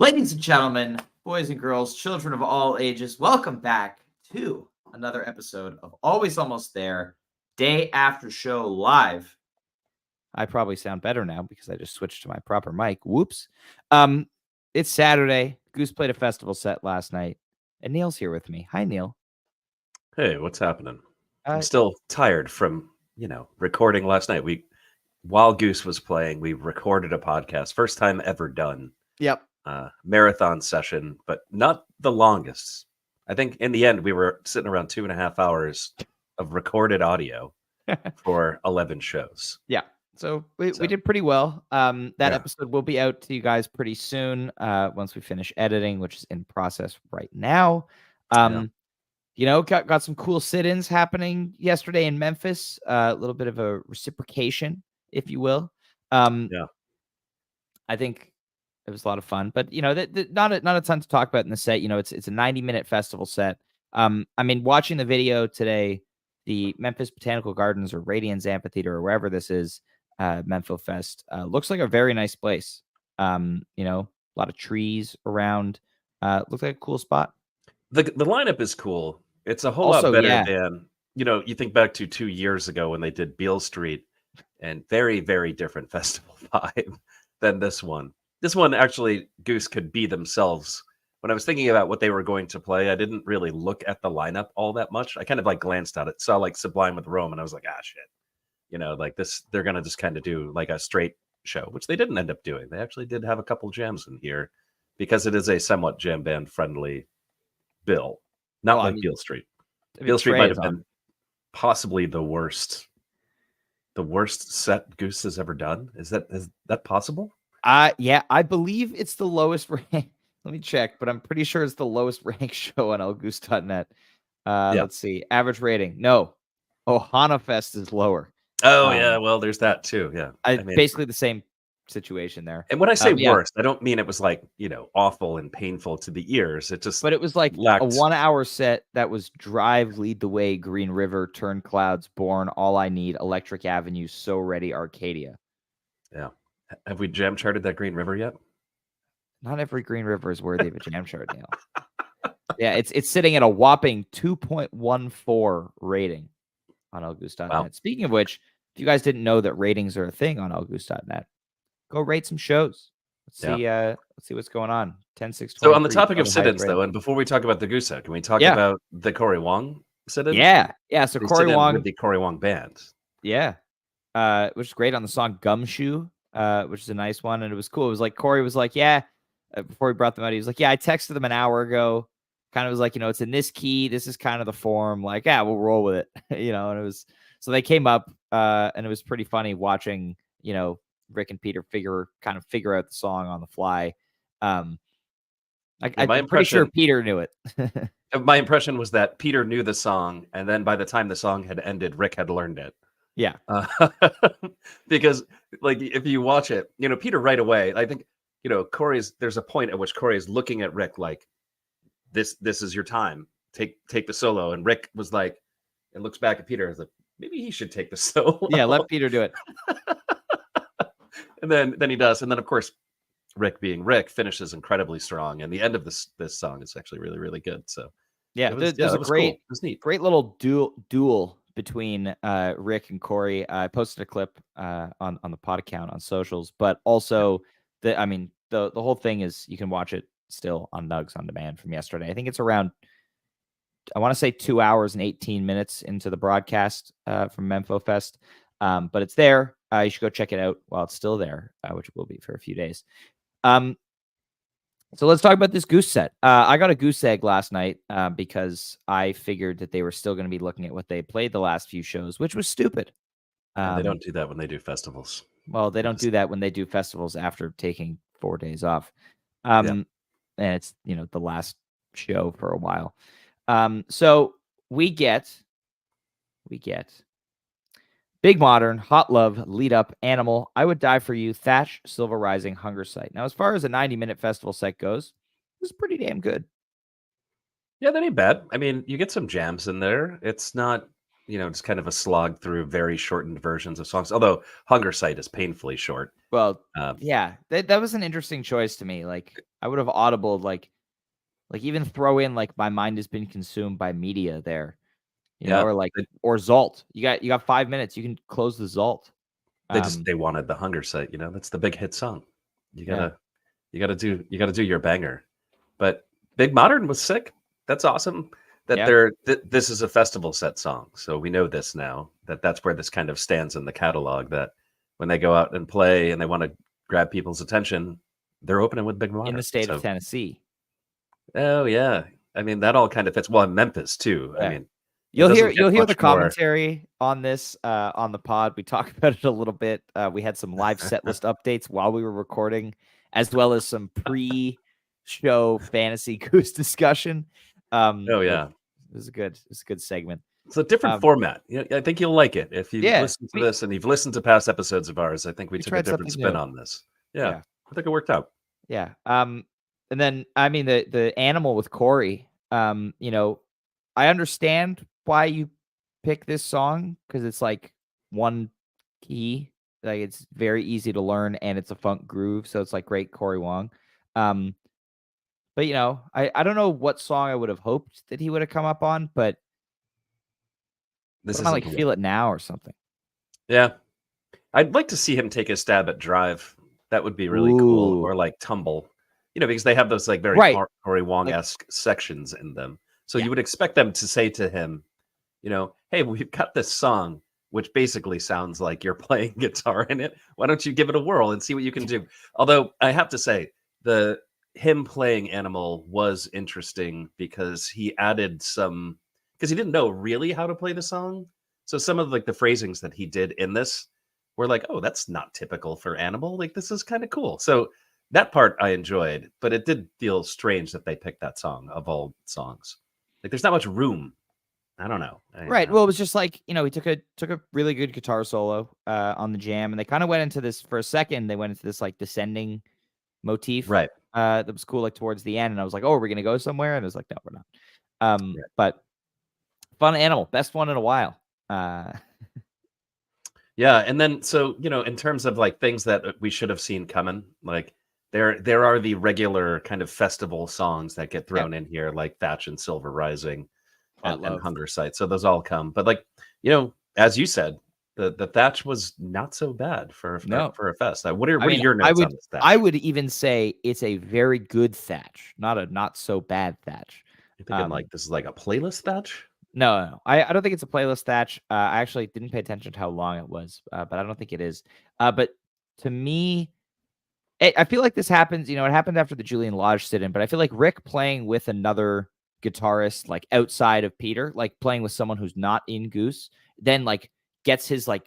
Ladies and gentlemen, boys and girls, children of all ages, welcome back to another episode of Always Almost There, Day After Show Live. I probably sound better now because I just switched to my proper mic. Whoops. It's Saturday. Goose played a festival set last night, and Neil's here with me. Hi, Neil. Hey, what's happening? I'm Uh, still tired from, recording last night. While Goose was playing, we recorded a podcast. First time ever done. Yep. Marathon session, but not the longest. I think in the end, we were sitting around 2.5 hours of recorded audio for 11 shows. Yeah. So we did pretty well. That Yeah. episode will be out to you guys pretty soon once we finish editing, which is in process right now. Got some cool sit-ins happening yesterday in Memphis. A little bit of a reciprocation, if you will. I think it was a lot of fun, but not a ton to talk about in the set. It's a 90-minute festival set. Watching the video today, the Memphis Botanical Gardens or Radiance Amphitheater or wherever this is, Mempho Fest, looks like a very nice place. A lot of trees around. Looks like a cool spot. The lineup is cool. It's a whole lot better than, you think back to 2 years ago when they did Beale Street, and very, very different festival vibe than this one. This one, actually, Goose could be themselves. When I was thinking about what they were going to play, I didn't really look at the lineup all that much. I kind of glanced at it, saw Sublime with Rome, and I was like, shit. This, they're going to just kind of do a straight show, which they didn't end up doing. They actually did have a couple jams in here because it is a somewhat jam band friendly bill. Not Beale Street. Beale Street might have been possibly the worst set Goose has ever done. Is that possible? Yeah, I believe it's the lowest rank. Let me check, but I'm pretty sure it's the lowest ranked show on lgoose.net. Let's see. Average rating. No. Ohana Fest is lower. Oh, yeah. Well, there's that too. Yeah. Basically the same situation there. And when I say worst, I don't mean it was awful and painful to the ears. But it was a 1-hour set that was Drive, Lead the Way, Green River, Turn Clouds, Born, All I Need, Electric Avenue, So Ready, Arcadia. Yeah. Have we jam charted that Green River yet? Not every Green River is worthy of a jam chart, Neil. Yeah, it's sitting at a whopping 2.14 rating on lgoose.net. Wow. Speaking of which, if you guys didn't know that ratings are a thing on lgoose.net, go rate some shows. Let's see what's going on. 10, 6, 20. So on the topic of sit-ins, though, and before we talk about the Goose set, can we talk about the Corey Wong sit-in? Yeah. So Corey Wong with the Corey Wong band. Yeah. Which is great on the song Gumshoe, which is a nice one, and it was cool. It was like Corey was like, before he brought them out, he was like, I texted them an hour ago. Kind of was like, it's in this key. This is kind of the form. We'll roll with it. And it was, so they came up, and it was pretty funny watching, Rick and Peter figure out the song on the fly. I'm pretty sure Peter knew it. My impression was that Peter knew the song, and then by the time the song had ended, Rick had learned it. Yeah. Because if you watch it, Peter right away, I think, there's a point at which Corey is looking at Rick like, this is your time. Take the solo. And Rick was like, and looks back at Peter and is like, maybe he should take the solo. Yeah, let Peter do it. And then he does. And then, of course, Rick being Rick finishes incredibly strong. And the end of this song is actually really, really good. So yeah, there's a great little duel between Rick and Corey. I posted a clip on the pod account on socials, but also the whole thing is you can watch it still on Nugs on demand from yesterday. I think it's around, I want to say 2 hours and 18 minutes into the broadcast from Mempho Fest. But it's there. You should go check it out while it's still there, which it will be for a few days. So let's talk about this Goose set. I got a goose egg last night because I figured that they were still going to be looking at what they played the last few shows, which was stupid. They don't do that when they do festivals. Well, they don't do that when they do festivals after taking 4 days off. And it's, the last show for a while. So we get Big Modern, Hot Love, Lead Up, Animal, I Would Die For You, Thatch, Silver Rising, Hunger Sight. Now, as far as a 90-minute festival set goes, it was pretty damn good. Yeah, that ain't bad. You get some jams in there. It's not just kind of a slog through very shortened versions of songs. Although Hunger Sight is painfully short. Well, yeah, that was an interesting choice to me. Like, I would have audibled, like even throw in like My Mind Has Been Consumed by Media there, Yeah, or Zalt. You got 5 minutes. You can close the Zalt. they wanted the Hunger Sight. That's the big hit song. You Yeah. gotta do your banger. But Big Modern was sick. That's awesome. That Yeah. this is a festival set song. So we know this now. That's where this kind of stands in the catalog. That when they go out and play and they want to grab people's attention, they're opening with Big In Modern. the state of So, Tennessee. oh yeah, I mean that all kind of fits. Well, in Memphis too. I Yeah. mean, it You'll doesn't get hear the much more. commentary on this on the pod. We talked about it a little bit. We had some live set list updates while we were recording, as well as some pre-show fantasy Goose discussion. Oh yeah, it was a good segment. it's a different format. I think you'll like it if you've Yeah, listened to this and you've listened to past episodes of ours. I think we took a tried different something spin new. on this. Yeah, Yeah. I think it worked out. Yeah. And then I mean the animal with Corey. I understand why you pick this song because it's like one key, like it's very easy to learn and it's a funk groove, so it's like great Corey Wong. Um, but I don't know what song I would have hoped that he would have come up on, but This put him on isn't like the Feel one. It Now or something. Yeah, I'd like to see him take a stab at Drive. That would be really cool. Ooh, Or like Tumble, because they have those like very right. Corey Wong Like, esque sections in them. So yeah, you would expect them to say to him, hey, we've got this song which basically sounds like you're playing guitar in it. Why don't you give it a whirl and see what you can do? Although I have to say, the him playing Animal was interesting because he added some because he didn't know really how to play the song. So some of like the phrasings that he did in this were like, oh, that's not typical for Animal. Like this is kind of cool. So that part I enjoyed, but it did feel strange that they picked that song of all songs. Like there's not much room. I don't know. right. Well, it was just like he took a really good guitar solo on the jam, and they kind of went into this for a second. They went into this like descending motif Right. that was cool like towards the end, and I was like, oh, are we gonna go somewhere? And it was like, no, we're not. Right. But fun animal, best one in a while. Yeah, and then so in terms of like things that we should have seen coming, like there are the regular kind of festival songs that get thrown in here, like Thatch and Silver Rising and Hunger Sight. So those all come, but like as you said, the Thatch was not so bad for a fest. What are your notes on this Thatch? I would even say it's a very good Thatch, not a not so bad Thatch. You're thinking like this is like a playlist Thatch? No. I don't think it's a playlist Thatch. I actually didn't pay attention to how long it was, but I don't think it is. But to me, I feel like this happens. It happened after the Julian Lodge sit-in, but I feel like Rick playing with another guitarist, like outside of Peter, like playing with someone who's not in Goose, then like gets his like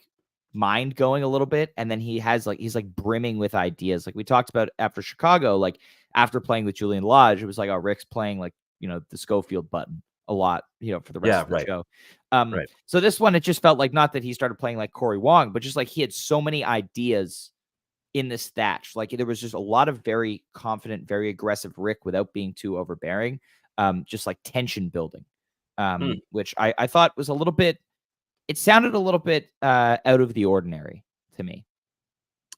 mind going a little bit, and then he's like brimming with ideas. Like we talked about after Chicago, like after playing with Julian Lodge, it was like, oh, Rick's playing like the Schofield button a lot, for the rest of the show. Right. So this one, it just felt like not that he started playing like Corey Wong, but just like he had so many ideas in this Thatch. Like there was just a lot of very confident, very aggressive Rick without being too overbearing. Just like tension building, which I thought was a little bit. It sounded a little bit out of the ordinary to me.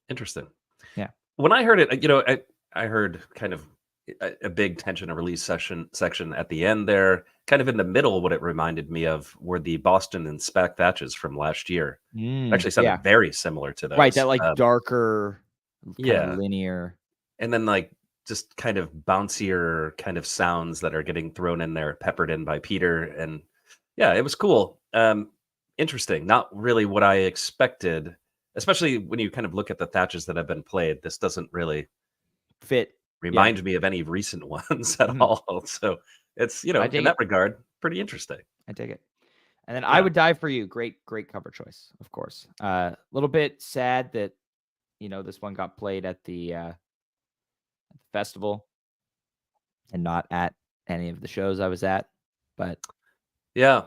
Interesting. Yeah. When I heard it, I heard kind of a big tension and release section at the end there. Kind of in the middle, what it reminded me of were the Boston and Spec Thatches from last year. Actually sounded very similar to those. Right, that like darker, yeah, linear. And then like just kind of bouncier kind of sounds that are getting thrown in there, peppered in by Peter. And yeah, it was cool. Interesting. Not really what I expected, especially when you kind of look at the Thatches that have been played. This doesn't really fit. Remind me of any recent ones at all. So it's, in that regard, pretty interesting. I take it. And then I Would Die For You. Great cover choice, of course. A little bit sad that, this one got played at the festival and not at any of the shows I was at. But yeah.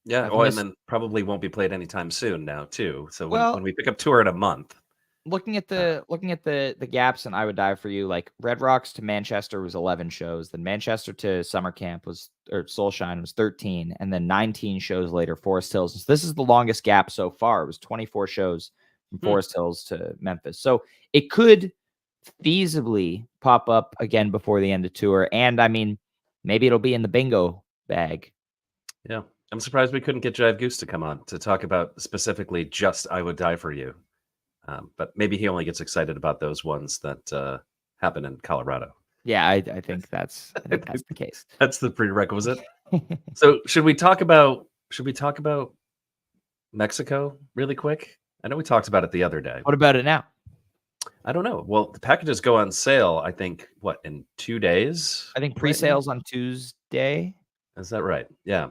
Yeah. And then probably won't be played anytime soon now, too. So when we pick up tour in a month. looking at the gaps, and I Would Die For You, like Red Rocks to Manchester was 11 shows, then Manchester to Summer Camp or Soulshine was 13, and then 19 shows later, Forest Hills. So this is the longest gap so far. It was 24 shows from Forest Hills to Memphis. So it could feasibly pop up again before the end of tour. And I mean, maybe it'll be in the bingo bag. Yeah. I'm surprised we couldn't get Jive Goose to come on to talk about specifically just I Would Die For You. But maybe he only gets excited about those ones that happen in Colorado. Yeah, I think that's the case. That's the prerequisite. So should we talk about Mexico really quick? I know we talked about it the other day. What about it now? I don't know. Well, the packages go on sale, I think, in 2 days? I think pre-sales on Tuesday. Is that right? Yeah.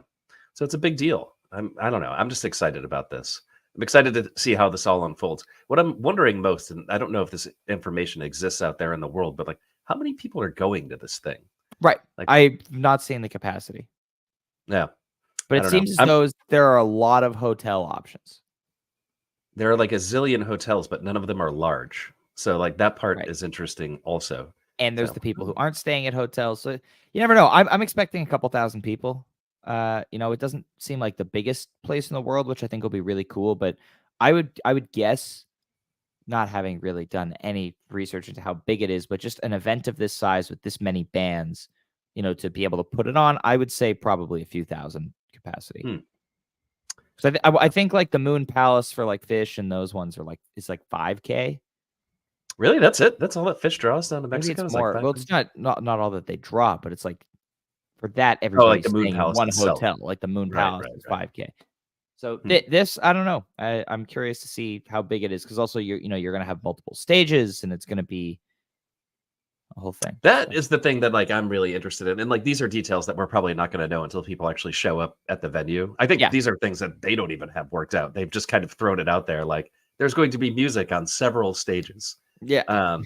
So it's a big deal. I don't know. I'm just excited about this. I'm excited to see how this all unfolds. What I'm wondering most, and I don't know if this information exists out there in the world, but like, how many people are going to this thing? Right. Like, I've not seen the capacity. Yeah. But it seems as though there are a lot of hotel options. There are like a zillion hotels, but none of them are large. So like that part is interesting also. And there's the people who aren't staying at hotels. So you never know. I'm expecting a couple thousand people. It doesn't seem like the biggest place in the world, which I think will be really cool. But I would guess, not having really done any research into how big it is, but just an event of this size with this many bands, to be able to put it on, I would say probably a few thousand capacity. So I think like the Moon Palace for like Fish and those ones it's like 5K. Really? That's it? That's all that Fish draws down to Mexico? Maybe it's more. Well, it's not all that they draw, but it's like for that everybody's like the Moon staying Palace in one itself. hotel, like the Moon Palace is 5K. So this, I don't know. I'm curious to see how big it is, because also you're going to have multiple stages, and it's going to be a whole thing. That is the thing that like I'm really interested in, and like these are details that we're probably not going to know until people actually show up at the venue. I think these are things that they don't even have worked out. They've just kind of thrown it out there, like there's going to be music on several stages. Yeah.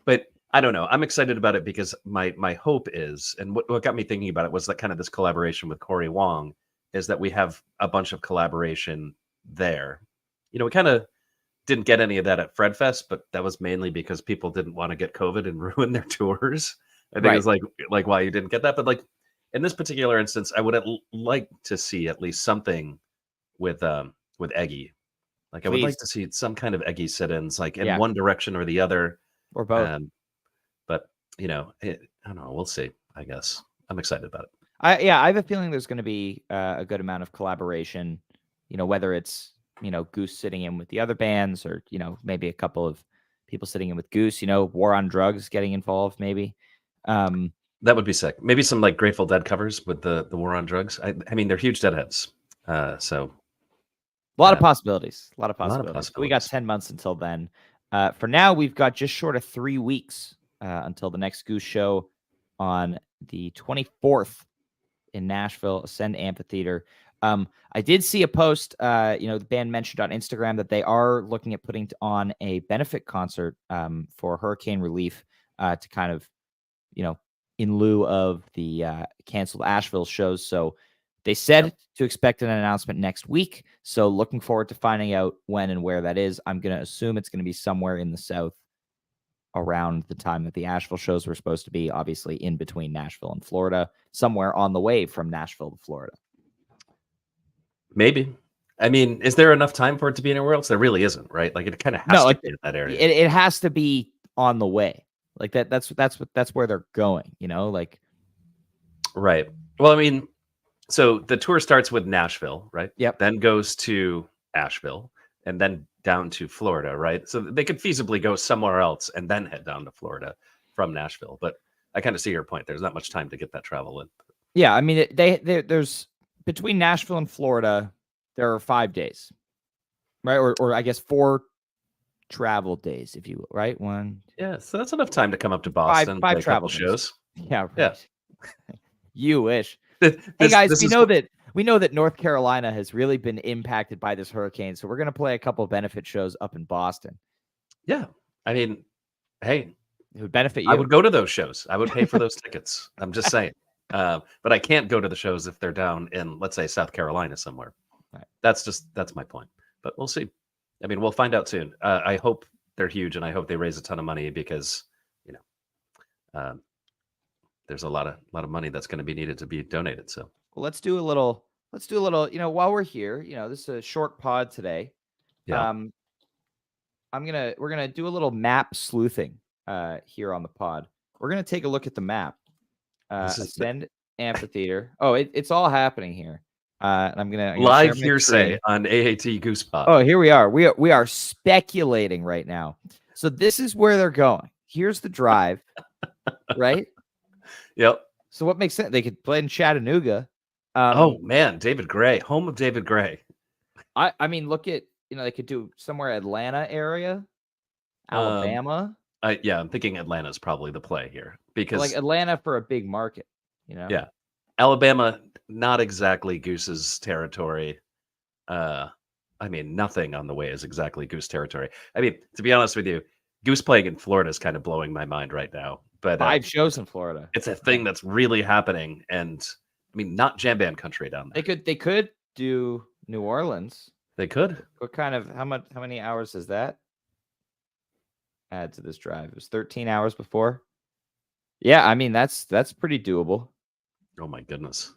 But I don't know. I'm excited about it because my hope is, and what got me thinking about it was that kind of this collaboration with Corey Wong is that we have a bunch of collaboration there. We kind of didn't get any of that at Fred Fest, but that was mainly because people didn't want to get COVID and ruin their tours. I think it was like why you didn't get that. But like in this particular instance, I would like to see at least something with Eggy. Like I would like to see some kind of Eggy sit-ins, like in one direction or the other, or both. But I don't know. We'll see. I guess I'm excited about it. I have a feeling there's going to be a good amount of collaboration. Whether it's Goose sitting in with the other bands, or maybe a couple of people sitting in with Goose. War on Drugs getting involved, maybe. That would be sick. Maybe some like Grateful Dead covers with the War on Drugs. I mean, they're huge Deadheads, so. A lot of possibilities. We got 10 months until then. For now, we've got just short of 3 weeks until the next Goose show on the 24th in Nashville, Ascend Amphitheater. I did see a post, the band mentioned on Instagram that they are looking at putting on a benefit concert for hurricane relief to kind of, in lieu of the canceled Asheville shows. So they said to expect an announcement next week. So looking forward to finding out when and where that is. I'm going to assume it's going to be somewhere in the South around the time that the Asheville shows were supposed to be, obviously in between Nashville and Florida, somewhere on the way from Nashville to Florida. Maybe. I mean, is there enough time for it to be anywhere else? There really isn't, right? Like it kind of has to be in that area. It has to be on the way. Like that's where they're going, like. Right. Well, I mean, so the tour starts with Nashville, right? Yep. Then goes to Asheville and then down to Florida, right? So they could feasibly go somewhere else and then head down to Florida from Nashville. But I kind of see your point. There's not much time to get that travel in. Yeah, I mean, there's between Nashville and Florida, there are 5 days, right? Or I guess 4 travel days, if you will, right? Yeah, so that's enough time to come up to Boston, five play travel a couple shows. Yeah, right. Yeah. You wish. Hey guys, we know that North Carolina has really been impacted by this hurricane, so we're going to play a couple of benefit shows up in Boston. Yeah, I mean, hey, it would benefit you. I would go to those shows. I would pay for those tickets. I'm just saying. But I can't go to the shows if they're down in, let's say, South Carolina somewhere. Right. That's my point. But we'll see. I mean, we'll find out soon. I hope they're huge, and I hope they raise a ton of money because you know there's a lot of money that's going to be needed to be donated. So well, let's do a little. While we're here, this is a short pod today. yeah, We're gonna do a little map sleuthing here on the pod. We're gonna take a look at the map. this is Ascend Amphitheater. Oh, it's all happening here. And I'm gonna live share my hearsay screen. on AAT Goose Pod. Oh, here we are. We are speculating right now. So this is where they're going. Here's the drive, right? Yep. So what makes sense? They could play in Chattanooga. Oh man, David Gray, home of David Gray. I mean, look at they could do somewhere Atlanta area, Alabama. Yeah, I'm thinking Atlanta's probably the play here because like Atlanta for a big market. Yeah, Alabama, not exactly Goose's territory. I mean, nothing on the way is exactly Goose territory. I mean, to be honest with you, Goose playing in Florida is kind of blowing my mind right now. But 5 shows in Florida. It's a thing that's really happening, and I mean, not jam band country down there. They could do New Orleans. They could. What kind of how many hours is that? Add to this drive. It was 13 hours before. Yeah, I mean that's pretty doable. Oh my goodness.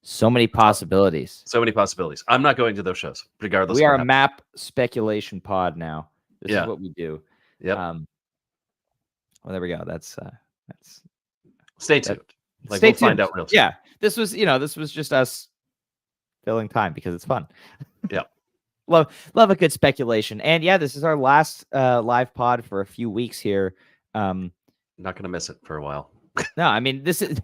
So many possibilities. So many possibilities. I'm not going to those shows, regardless. We are a map speculation pod now. This is what we do. Yeah. Well, there we go. That's stay tuned. We'll find out real soon. Yeah. This was just us filling time because it's fun. Yeah. Love a good speculation. And yeah, this is our last live pod for a few weeks here. Not gonna miss it for a while. No, I mean this is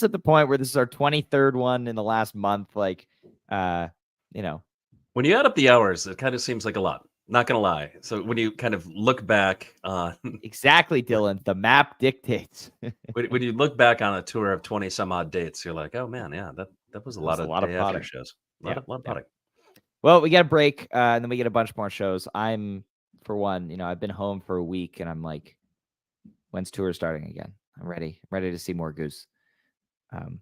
at the point where this is our 23rd one in the last month. Like when you add up the hours, it kind of seems like a lot. Not gonna lie. So when you kind of look back on exactly, Dylan, the map dictates. when you look back on a tour of 20 some odd dates, you're like, oh man, yeah, that was a lot of after shows. A lot of potting. Well, we get a break, and then we get a bunch more shows. I'm, for one, I've been home for a week, and I'm like, when's tour starting again? I'm ready. I'm ready to see more Goose. I'm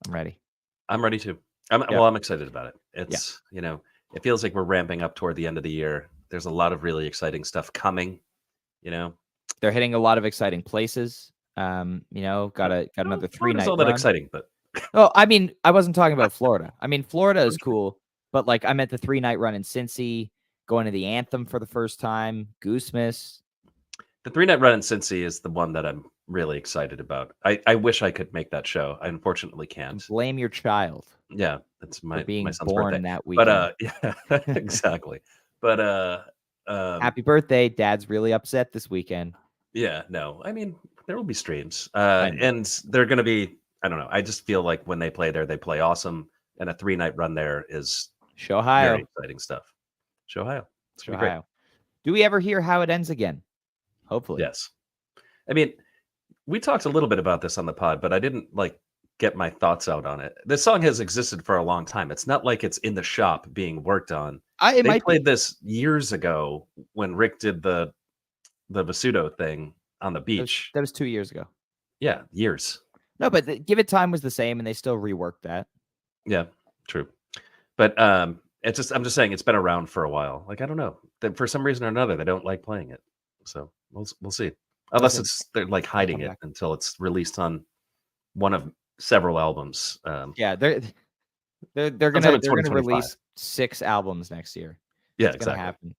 ready. I'm ready too. I'm excited about it. It's it feels like we're ramping up toward the end of the year. There's a lot of really exciting stuff coming. They're hitting a lot of exciting places. Got another 3-night all that exciting, but oh, I mean, I wasn't talking about Florida. I mean, Florida is cool, but like I meant the 3-night run in Cincy, going to the Anthem for the first time, Goosemas. The 3-night run in Cincy is the one that I'm really excited about. I wish I could make that show. I unfortunately can't. Blame your child. Yeah, that's my son's born birthday. In that weekend. But yeah, exactly. But happy birthday. Dad's really upset this weekend. Yeah, no. I mean, there will be streams. And they're gonna be, I don't know. I just feel like when they play there, they play awesome. And a 3-night run there is very exciting stuff. Shohio. It's gonna be great. Do we ever hear how it ends again? Hopefully. Yes. I mean, we talked a little bit about this on the pod, but I didn't get my thoughts out on it. This song has existed for a long time. It's not like it's in the shop being worked on. They played this years ago when Rick did the Vasudo thing on the beach. That was 2 years ago. Yeah, years. No, but Give It Time was the same, and they still reworked that. Yeah, true. But I'm just saying it's been around for a while. I don't know. For some reason or another, they don't like playing it. So we'll see. Unless they're hiding it until it's released on one of several albums. Yeah, they're gonna release 6 albums next year. Yeah, it's gonna happen.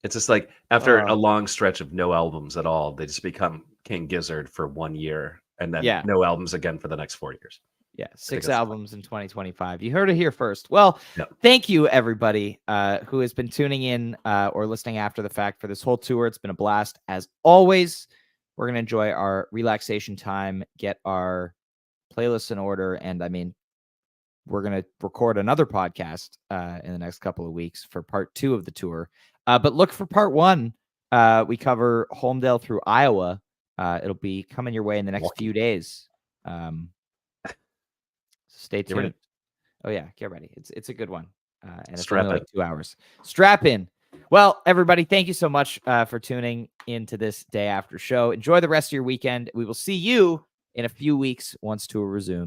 It's just like after a long stretch of no albums at all, they just become King Gizzard for 1 year, and then no albums again for the next 4 years. Yeah, 6 albums in 2025. You heard it here first. Well, thank you, everybody who has been tuning in or listening after the fact for this whole tour. It's been a blast. As always, we're going to enjoy our relaxation time, get our playlists in order, and I mean, we're going to record another podcast in the next couple of weeks for part 2 of the tour. But look for part 1. We cover Holmdel through Iowa. It'll be coming your way in the next few days. Stay tuned. Oh yeah, get ready. It's a good one. And it's only like 2 hours. Strap in. Well, everybody, thank you so much for tuning into this day after show. Enjoy the rest of your weekend. We will see you in a few weeks once tour resumes.